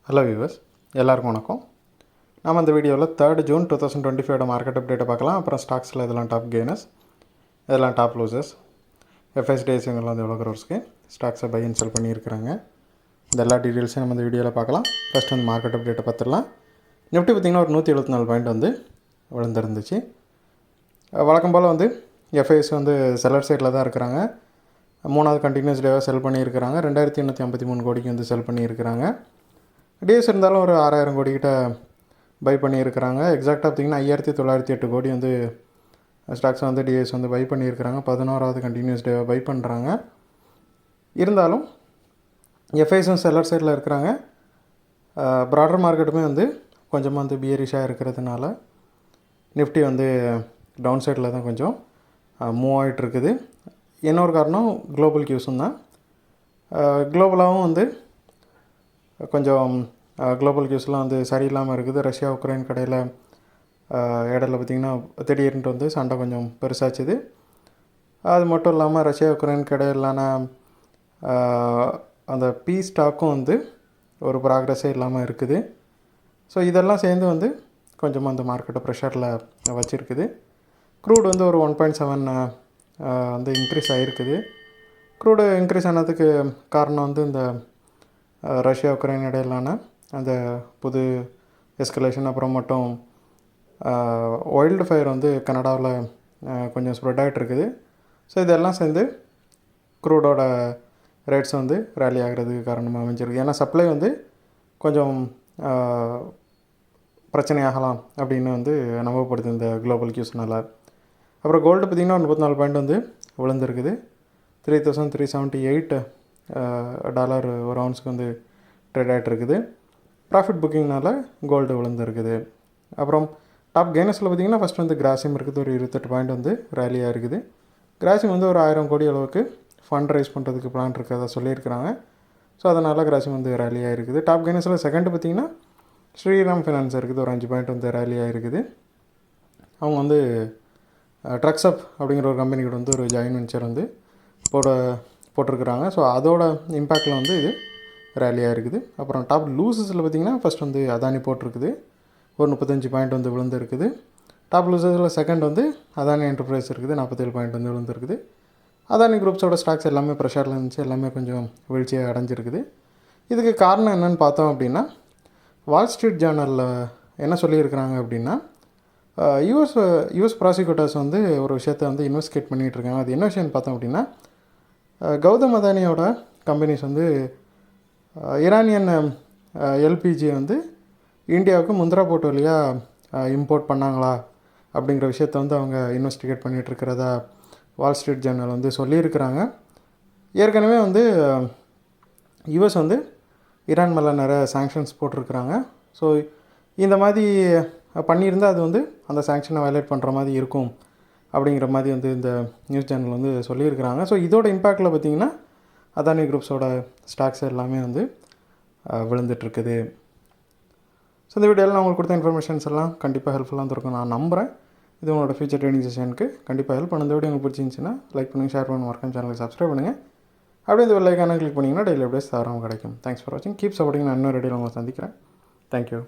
Hello viewers, எல்லாருக்கும் வணக்கம். நாம் இந்த வீடியோவில் 3rd June 2025 மார்க்கெட் அப்டேட்டை பார்க்கலாம். அப்புறம் ஸ்டாக்ஸில் இதெல்லாம் டாப் கெய்னர்ஸ், இதெல்லாம் டாப் லூசர்ஸ், எஃப்எஸ்டிஎஸ்ங்கெல்லாம் வந்து எவ்வளோ க்ரோர்ஸ்க்கு ஸ்டாக்ஸை பை அண்ட் செல் பண்ணியிருக்கிறாங்க. இந்த எல்லா டீட்டெயில்ஸையும் நம்ம இந்த வீடியோவில் பார்க்கலாம். ஃபஸ்ட் வந்து மார்க்கெட் அப்டேட்டை பார்த்துடலாம். நிஃப்டி பார்த்திங்கன்னா ஒரு 174 பாயிண்ட் வந்து விழுந்துருந்துச்சு. வழக்கம் போல் வந்து எஃப்ஐஎஸ் வந்து செல்லர் சைடில் தான் இருக்கிறாங்க. 3வது கண்டினியூஸ் டேவாக செல் பண்ணியிருக்கிறாங்க. 2853 கோடிக்கு வந்து செல் பண்ணியிருக்கிறாங்க. டிஎஸ் இருந்தாலும் ஒரு 6000 கோடிக்கிட்ட பை பண்ணியிருக்கிறாங்க. எக்ஸாக்டாக பார்த்திங்கன்னா 5908 கோடி வந்து ஸ்டாக்ஸ் வந்து டிஎஸ் வந்து பை பண்ணியிருக்கிறாங்க. 11வது கண்டினியூஸ் டேவை பை பண்ணுறாங்க. இருந்தாலும் எஃப்ஐஸும் செல்லர் சைடில் இருக்கிறாங்க. ப்ராடர் மார்க்கெட்டுமே வந்து கொஞ்சமாக வந்து பியரிஷாக இருக்கிறதுனால நிஃப்டி வந்து டவுன் சைடில் தான் கொஞ்சம் மூவ் ஆகிட்டுருக்குது. இன்னொரு காரணம் குளோபல் கியூஸும் தான். குளோபலாகவும் வந்து கொஞ்சம் குளோபல் கியூஸ்லாம் வந்து சரியில்லாமல் இருக்குது. ரஷ்யா உக்ரைன் கடையில் இடையில பார்த்திங்கன்னா திடீர்னு வந்து சண்டை கொஞ்சம் பெருசாச்சுது. அது மட்டும் இல்லாமல் ரஷ்யா உக்ரைன் கடையிலான அந்த பீஸ் ஸ்டாக்கும் வந்து ஒரு ப்ராக்ரஸே இல்லாமல் இருக்குது. ஸோ இதெல்லாம் சேர்ந்து வந்து கொஞ்சமாக அந்த மார்க்கெட்டை ப்ரெஷரில் வச்சுருக்குது. க்ரூட் வந்து ஒரு 1.7 வந்து இன்க்ரீஸ் ஆகிருக்குது. க்ரூடு இன்க்ரீஸ் ஆனதுக்கு காரணம் வந்து இந்த ரஷ்யா உக்ரைன் இடையிலான அந்த புது எஸ்கலேஷன், அப்புறம் மட்டும் வைல்டு ஃபயர் வந்து கனடாவில் கொஞ்சம் ஸ்ப்ரெட் ஆகிட்டு இருக்குது. ஸோ இதெல்லாம் சேர்ந்து க்ரூடோட ரேட்ஸ் வந்து ரேலி ஆகிறதுக்கு காரணமாக அமைஞ்சிருக்கு. ஏன்னா சப்ளை வந்து கொஞ்சம் பிரச்சனையாகலாம் அப்படின்னு வந்து நம்பப்படுது இந்த குளோபல் கியூஸ்னால். அப்புறம் கோல்டு பார்த்திங்கன்னா 34 பாயிண்ட் வந்து விழுந்துருக்குது. $3378 ஒரு அவுன்ஸுக்கு வந்து ட்ரேட் ஆகிட்டு இருக்குது. ப்ராஃபிட் புக்கிங்னால் கோல்டு விழுந்துருக்குது. அப்புறம் டாப் கெய்னர்ஸில் பார்த்திங்கன்னா ஃபஸ்ட் வந்து கிராசிம் இருக்குது. ஒரு 28 பாயிண்ட் வந்து ரேலியாக இருக்குது. கிராசிம் வந்து ஒரு 1000 கோடி அளவுக்கு ஃபண்ட் ரைஸ் பண்ணுறதுக்கு பிளான் இருக்கிறதா சொல்லியிருக்கிறாங்க. ஸோ அதனால் கிராசிம் வந்து ரேலியாக இருக்குது. டாப் கெய்னர்ஸில் செகண்ட் பார்த்திங்கன்னா ஸ்ரீராம் ஃபினான்ஸ் இருக்குது. ஒரு 5 பாயிண்ட் வந்து ரேலியாக இருக்குது. அவங்க வந்து ட்ரக்ஸப் அப்படிங்கிற ஒரு கம்பெனி கூட வந்து ஒரு ஜாயின் வெஞ்சர் வந்து போட்டிருக்கிறாங்க. ஸோ அதோட இம்பேக்டில் வந்து இது ரேலியாக இருக்குது. அப்புறம் டாப் லூசஸில் பார்த்திங்கன்னா ஃபஸ்ட் வந்து அதானி போட்டிருக்குது. ஒரு 35 பாயிண்ட் வந்து விழுந்துருக்குது. டாப் லூசஸில் செகண்ட் வந்து அதானி என்டர்பிரைஸ் இருக்குது. 47 பாயிண்ட் வந்து விழுந்துருக்குது. அதானி குரூப்ஸோட ஸ்டாக்ஸ் எல்லாமே ப்ரெஷரில் இருந்துச்சு. எல்லாமே கொஞ்சம் வீழ்ச்சியாக அடைஞ்சிருக்குது. இதுக்கு காரணம் என்னென்னு பார்த்தோம் அப்படின்னா, வால் ஸ்ட்ரீட் ஜேர்னலில் என்ன சொல்லியிருக்கிறாங்க அப்படின்னா, யூஎஸ் ப்ராசிக்யூட்டர்ஸ் வந்து ஒரு விஷயத்தை வந்து இன்வெஸ்டிகேட் பண்ணிகிட்ருக்காங்க. அது என்ன விஷயம்னு பார்த்தோம் அப்படின்னா, கௌதம் அதானியோட கம்பெனிஸ் வந்து ஈரானியன் எல்பிஜி வந்து இந்தியாவுக்கு முந்திரா போர்ட் வழியாக இம்போர்ட் பண்ணாங்களா அப்படிங்கிற விஷயத்த வந்து அவங்க இன்வெஸ்டிகேட் பண்ணிகிட்ருக்கிறதா வால் ஸ்ட்ரீட் ஜேர்னல் வந்து சொல்லியிருக்கிறாங்க. ஏற்கனவே வந்து யுஎஸ் வந்து ஈரான் மேலே நிறைய சாங்ஷன்ஸ் போட்டிருக்கிறாங்க. ஸோ இந்த மாதிரி பண்ணியிருந்தால் அது வந்து அந்த சாங்ஷனை வயலேட் பண்ணுற மாதிரி இருக்கும் அப்படிங்கிற மாதிரி வந்து இந்த நியூஸ் சேனல் வந்து சொல்லியிருக்கிறாங்க. ஸோ இதோட இம்பேக்டில் பார்த்திங்கன்னா அதானி குரூப்ஸோட ஸ்டாக்ஸ் எல்லாமே வந்து விழுந்துட்டுருக்குது. ஸோ இந்த வீடியோவில் நான் உங்களுக்கு கொடுத்த இன்ஃபர்மேஷன்ஸ் எல்லாம் கண்டிப்பாக ஹெல்ப்ஃபுல்லாக இருக்கும் நான் நம்புகிறேன். இது உங்களோட ஃபியூச்சர் ட்ரேடிங் செஷனுக்கு கண்டிப்பாக ஹெல்ப் பண்ணும். இந்த வீடியோ உங்களுக்கு பிடிச்சிருந்துச்சின்னா லைக் பண்ணுங்கள், ஷேர் பண்ணுங்கள், மறக்காம சேனலுக்கு சப்ஸ்கிரைப் பண்ணுங்கள். அப்படியே இந்த வெள்ளைக்கான கிளிக் பண்ணிங்கன்னா டெய்லி அப்டேட்ஸ் தாராளமாக கிடைக்கும். தேங்க்ஸ் ஃபார் வாட்சிங். Keep supporting. நான் இன்னொரு வீடியோவில் உங்களை சந்திக்கிறேன். தேங்க்யூ.